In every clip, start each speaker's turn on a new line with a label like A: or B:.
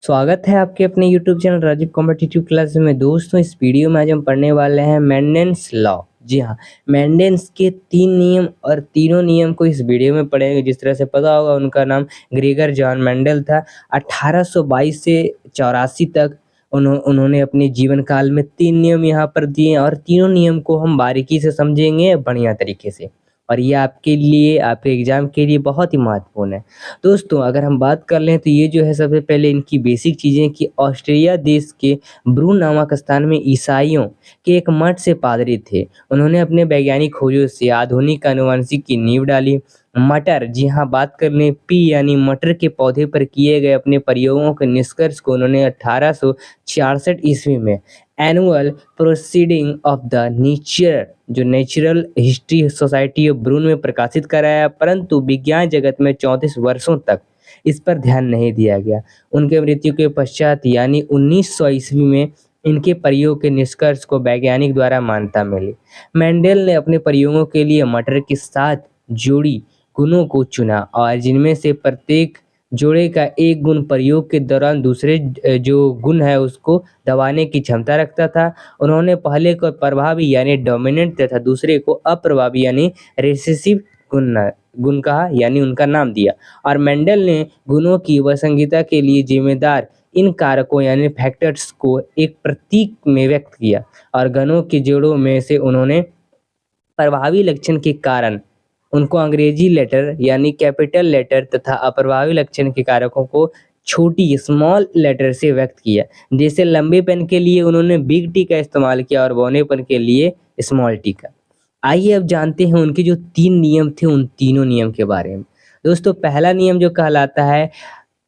A: स्वागत है आपके अपने YouTube channel Rajiv competitive class में। दोस्तों, इस वीडियो में आज हम पढ़ने वाले हैं मेंडेल्स लॉ। जी हाँ, मेंडेल्स के 3 नियम और तीनों नियम को इस वीडियो में पढ़ेंगे। जिस तरह से पता होगा, उनका नाम ग्रेगर जॉन मेंडल था। 1822 से 84 तक उन्होंने अपने जीवन काल में 3 नियम यहाँ पर दिए और तीनों नियम को हम बारीकी से समझेंगे बढ़िया तरीके से, और ये आपके लिए, आपके एग्जाम के लिए बहुत ही महत्वपूर्ण है। दोस्तों, अगर हम बात कर लें तो ये जो है, सबसे पहले इनकी बेसिक चीज़ें कि ऑस्ट्रेलिया देश के ब्रून नामक स्थान में ईसाइयों के एक मठ से पादरी थे। उन्होंने अपने वैज्ञानिक खोजों से आधुनिक आनुवंशिक की नींव डाली। मटर, जी हाँ, बात कर लें पी यानी मटर के पौधे पर किए गए अपने प्रयोगों के निष्कर्ष को उन्होंने 1866 ईस्वी में annual proceeding of the nature, जो नेचुरल हिस्ट्री सोसाइटी ऑफ ब्रून में प्रकाशित कराया, परंतु विज्ञान जगत में 34 वर्षों तक इस पर ध्यान नहीं दिया गया। उनके मृत्यु के पश्चात यानी 1900 ईस्वी में इनके प्रयोग के निष्कर्ष को वैज्ञानिक द्वारा मान्यता मिली। मेंडेल ने अपने प्रयोगों के लिए मटर के 7 जोड़ी गुणों को चुना और जिनमें से प्रत्येक जोड़े का एक गुण प्रयोग के दौरान दूसरे जो गुण है उसको दबाने की क्षमता रखता था। उन्होंने पहले को प्रभावी यानी डोमिनेंट तथा दूसरे को अप्रभावी यानी रिसेसिव गुण कहा, यानी उनका नाम दिया। और मेंडल ने गुणों की वसंगता के लिए जिम्मेदार इन कारकों यानी फैक्टर्स को एक प्रतीक में व्यक्त किया और गणों के जोड़ों में से उन्होंने प्रभावी लक्षण के कारण उनको अंग्रेजी लेटर यानी कैपिटल लेटर तथा अप्रभावी लक्षण के कारकों को छोटी स्मॉल लेटर से व्यक्त किया। जैसे लंबे पेन के लिए उन्होंने बिग टी का इस्तेमाल किया और बौने पेन के लिए स्मॉल टी का। आइए अब जानते हैं उनके जो 3 नियम थे, उन तीनों नियम के बारे में। दोस्तों, पहला नियम जो कहलाता है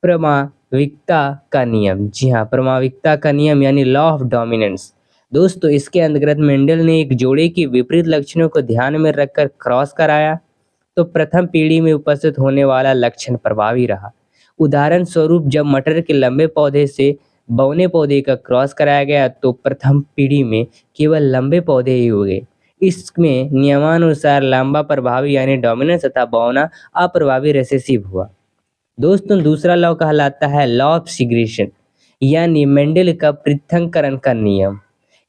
A: प्रमाविकता का नियम। जी हाँ, प्रमाविकता का नियम यानी लॉ ऑफ डोमिनेंस। दोस्तों, इसके अंतर्गत मेंडल ने एक जोड़े के विपरीत लक्षणों को ध्यान में रखकर क्रॉस कराया तो प्रथम पीढ़ी में उपस्थित होने वाला लक्षण प्रभावी रहा। उदाहरण स्वरूप, जब मटर के लंबे पौधे से बौने पौधे का क्रॉस कराया गया तो प्रथम पीढ़ी में केवल लंबे पौधे ही उगे। इसमें नियमानुसार लंबा प्रभावी यानी डोमिनेंस तथा बौना अप्रभावी रिसेसिव हुआ। दोस्तों, दूसरा लॉ कहलाता है लॉ ऑफ सीग्रेशन यानी मेंडल का पृथक्करण का नियम।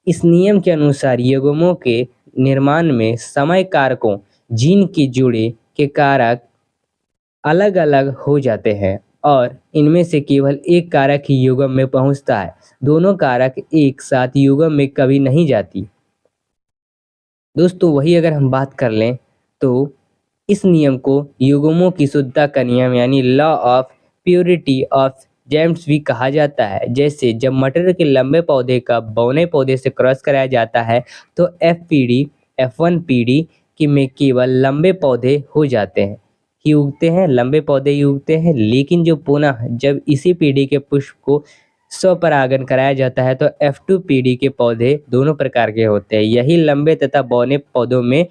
A: इस नियम के अनुसार युग्मों के निर्माण में समय कारकों जीन के जोड़े के कारक अलग अलग हो जाते हैं और इनमें से केवल एक कारक ही युग्म में पहुंचता है। दोनों कारक एक साथ युग्म में कभी नहीं जाती। दोस्तों, वही अगर हम बात कर लें तो इस नियम को युग्मों की शुद्धता का नियम यानी law of purity of James भी कहा जाता है। जैसे जब मटर के लंबे पौधे का बौने पौधे से क्रॉस कराया जाता है तो F1 पीढ़ी कि में केवल लंबे पौधे हो जाते हैं ही उगते हैं, लंबे पौधे ही उगते हैं। लेकिन जो पुनः जब इसी पीढ़ी के पुष्प को स्वपरागन कराया जाता है तो F2 पीढ़ी के पौधे दोनों प्रकार के होते हैं। यही लंबे तथा बौने पौधों में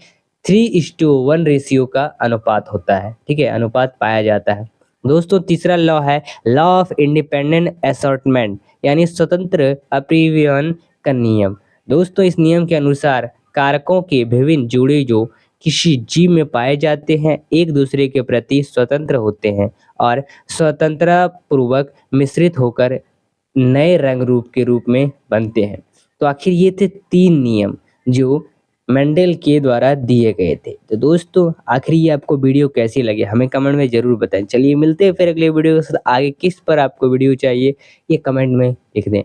A: 3:1 रेशियो का अनुपात होता है। ठीक है, अनुपात पाया जाता है। दोस्तों, तीसरा लॉ है लॉ ऑफ इंडिपेंडेंट असॉर्टमेंट यानी स्वतंत्र अपरिवहन का नियम। दोस्तों, इस नियम के अनुसार कारकों के विभिन्न जोड़े जो किसी जीव में पाए जाते हैं एक दूसरे के प्रति स्वतंत्र होते हैं और स्वतंत्रता पूर्वक मिश्रित होकर नए रंग रूप के रूप में बनते हैं। तो आखिर ये थे 3 नियम जो मेंडल के द्वारा दिए गए थे। तो दोस्तों, आखिर ये आपको वीडियो कैसी लगी हमें कमेंट में ज़रूर बताएं। चलिए मिलते हैं फिर अगले वीडियो के साथ। आगे किस पर आपको वीडियो चाहिए ये कमेंट में लिख दें।